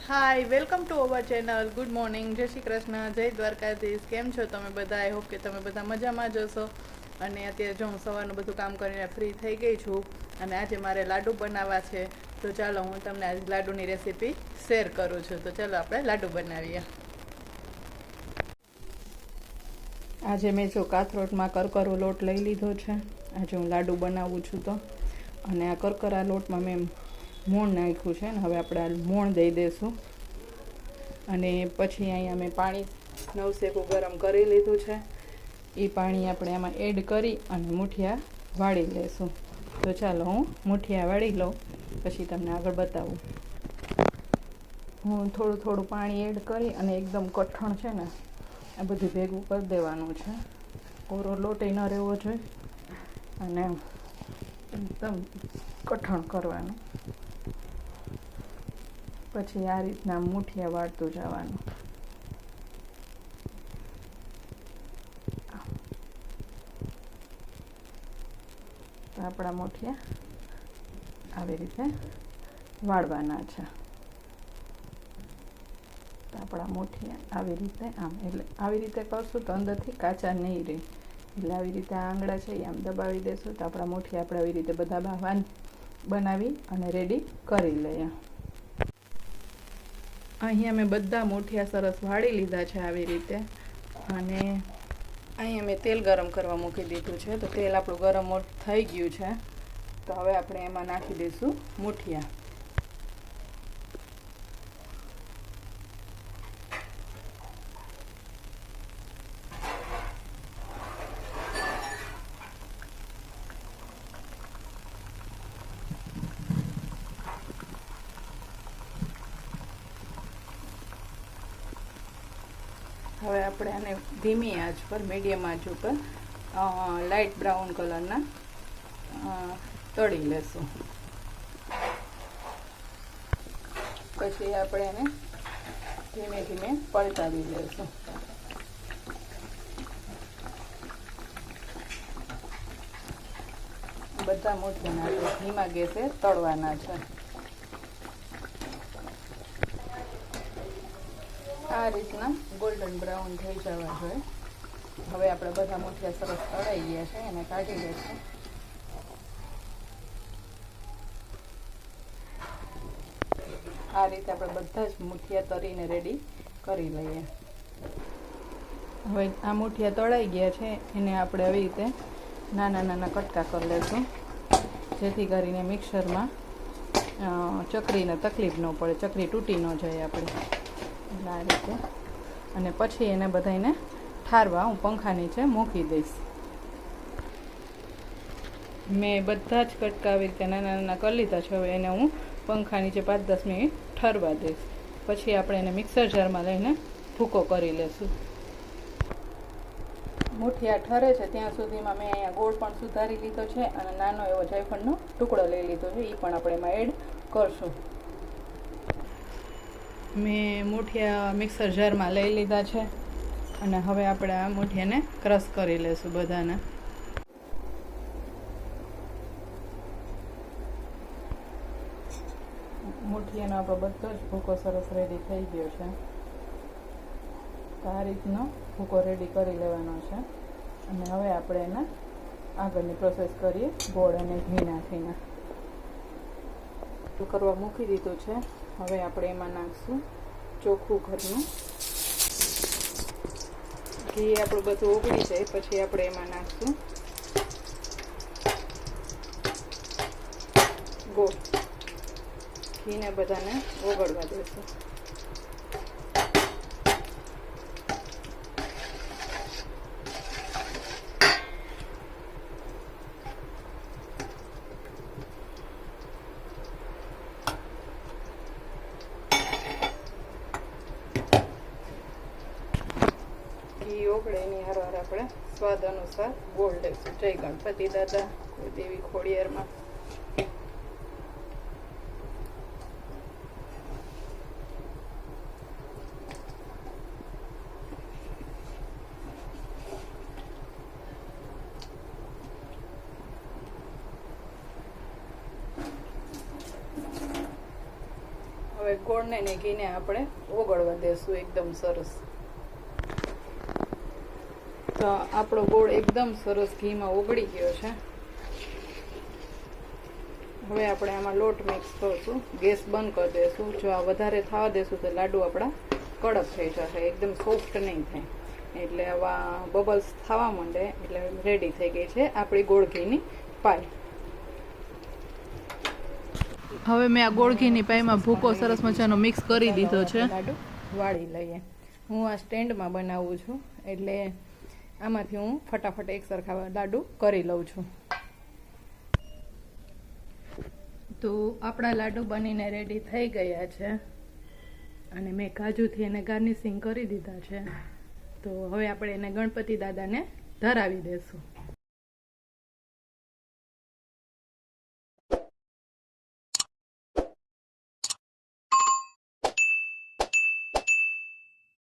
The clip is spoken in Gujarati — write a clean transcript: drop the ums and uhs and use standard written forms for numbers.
Hi, welcome to our channel. Good morning, જય શ્રી કૃષ્ણ, જય દ્વારકાધીશ. કેમ છો તમે બધા? આઈ હોપ કે તમે બધા મજામાં જ હશો. અને અત્યારે જો હું સવારનું બધું કામ કરીને ફ્રી થઈ ગઈ છું અને આજે મારે લાડુ બનાવવા છે. તો ચાલો હું તમને આજ લાડુની રેસીપી શેર કરું છું. તો ચાલો આપણે લાડુ બનાવીએ. આજે મેં જો કાથરોટમાં કરકરો લોટ લઈ લીધો છે. આજે હું લાડુ બનાવું છું તો. અને આ કરકરા લોટમાં મેં મોણ નાખ્યું છે ને હવે આપણે આ મોણ દઈ દઈશું. અને પછી અહીંયા મેં પાણી નવસેકું ગરમ કરી લીધું છે. એ પાણી આપણે આમાં એડ કરી અને મુઠિયા વાળી લઈશું. તો ચાલો હું મુઠિયા વાળી લઉં પછી તમને આગળ બતાવું. હું થોડું થોડું પાણી એડ કરી અને એકદમ કઠણ છે ને આ બધું ભેગું કરી દેવાનું છે. કોરો લોટ ન રહેવો જોઈએ અને એકદમ કઠણ કરવાનું. પછી આ રીતના મુઠિયા વાળતું જવાનું. તો આપણા મુઠિયા આવી રીતે વાળવાના છે. તો આપણા મુઠિયા આવી રીતે આમ એટલે આવી રીતે કરશું તો અંદરથી કાચા નહીં રહે. એટલે આવી રીતે આ આંગળા છે એ આમ દબાવી દેશું તો આપણા મુઠિયા આપણે આવી રીતે બધા બાવાન બનાવી અને રેડી કરી લઈએ. અહીંયા મેં બધા મુઠિયા સરસ વાળી લીધા છે આવી રીતે. અને અહીંયા મેં તેલ ગરમ કરવા મૂકી દીધું છે. તો તેલ આપણું ગરમ થઈ ગયું છે. તો હવે આપણે એમાં નાખી દઈશું મુઠિયા. હવે આપણે આને ધીમી આંચ પર મીડિયમ આંચ ઉપર લાઇટ બ્રાઉન કલરના તળી લેશું. પછી આપણે એને ધીમે ધીમે પલટાવી લેશું. બધા મુઠિયાના આપણે ધીમા ગેસે તળવાના છે. આ રીતના ગોલ્ડન બ્રાઉન થઈ જવા જોઈએ. હવે આપણે બધા મુઠિયા સરસ તળાઈ ગયા છે એને કાઢી લઈશું. આ રીતે આપણે બધા જ મુઠિયા તળીને રેડી કરી લઈએ. હવે આ મુઠિયા તળાઈ ગયા છે એને આપણે આવી રીતે નાના નાના કટકા કરી લઈશું જેથી કરીને મિક્સરમાં ચકરીને તકલીફ ન પડે, ચકરી તૂટી ન જાય આપણે. આ રીતે અને પછી એને બધાને ઠારવા હું પંખા નીચે મૂકી દઈશ. મેં બધા જ કટકા આવી રીતે નાના નાના કરી લીધા છે. હવે એને હું પંખા નીચે 5-10 મિનિટ ઠરવા દઈશ. પછી આપણે એને મિક્સર જારમાં લઈને ભૂકો કરી લઈશું. મુઠિયા ઠરે છે ત્યાં સુધીમાં મેં અહીંયા ગોળ પણ સુધારી લીધો છે અને નાનો એવો જાયફળનો ટુકડો લઈ લીધો છે. એ પણ આપણે એમાં એડ કરશું. મેં મુઠિયા મિક્સર જારમાં લઈ લીધા છે અને હવે આપણે આ મુઠિયાને ક્રશ કરી લઈશું બધાને. મુઠિયાનો આપણો બધો જ ભૂકો સરસ રેડી થઈ ગયો છે. તો આ રીતનો ભૂકો રેડી કરી લેવાનો છે. અને હવે આપણે એના આગળની પ્રોસેસ કરીએ. ગોળ અને ઘી નાખીને કરવા મૂકી દીધું છે. હવે આપણે એમાં નાખશું ચોખ્ખું ઘરનું ઘી. આપણું બધું ઓગળી જાય પછી આપણે એમાં નાખશું ગોળ. ઘીને બધાને ઓગળવા દેશું. ઘી ઓગળે એની હારવાર આપણે સ્વાદ અનુસાર ગોળ લઈશું. જય ગણપતિ દાદા, દેવી ખોડિયારમાં. હવે હવે ગોળને ને ઘીને આપણે ઓગળવા દેશું એકદમ સરસ. તો આપણો ગોળ એકદમ સરસ ઘીમાં ઓગળી ગયો છે. હવે આપણે આમાં લોટ મિક્સ કરશું. ગેસ બંધ કરી દેશું. જો આ વધારે થવા દેશું તો લાડુ આપણા કડક થઈ જશે, એકદમ સોફ્ટ નહીં થાય. એટલે આવા બબલ્સ થવા માંડે એટલે રેડી થઈ ગઈ છે આપણી ગોળ ઘીની પાય. હવે મેં આ ગોળ ઘીની પાયમાં ભૂકો સરસ મજાનો મિક્સ કરી દીધો છે. લાડુ વાળી લઈએ. હું આ સ્ટેન્ડમાં બનાવું છું એટલે આમાંથી હું ફટાફટ એક સરખા લાડુ કરી લઉં છું. તો આપણા લાડુ બનીને રેડી થઈ ગયા છે અને મેં કાજુથી એને ગાર્નિશિંગ કરી દીધા છે. તો હવે આપણે એને ગણપતિ દાદાને ધરાવી દેશું.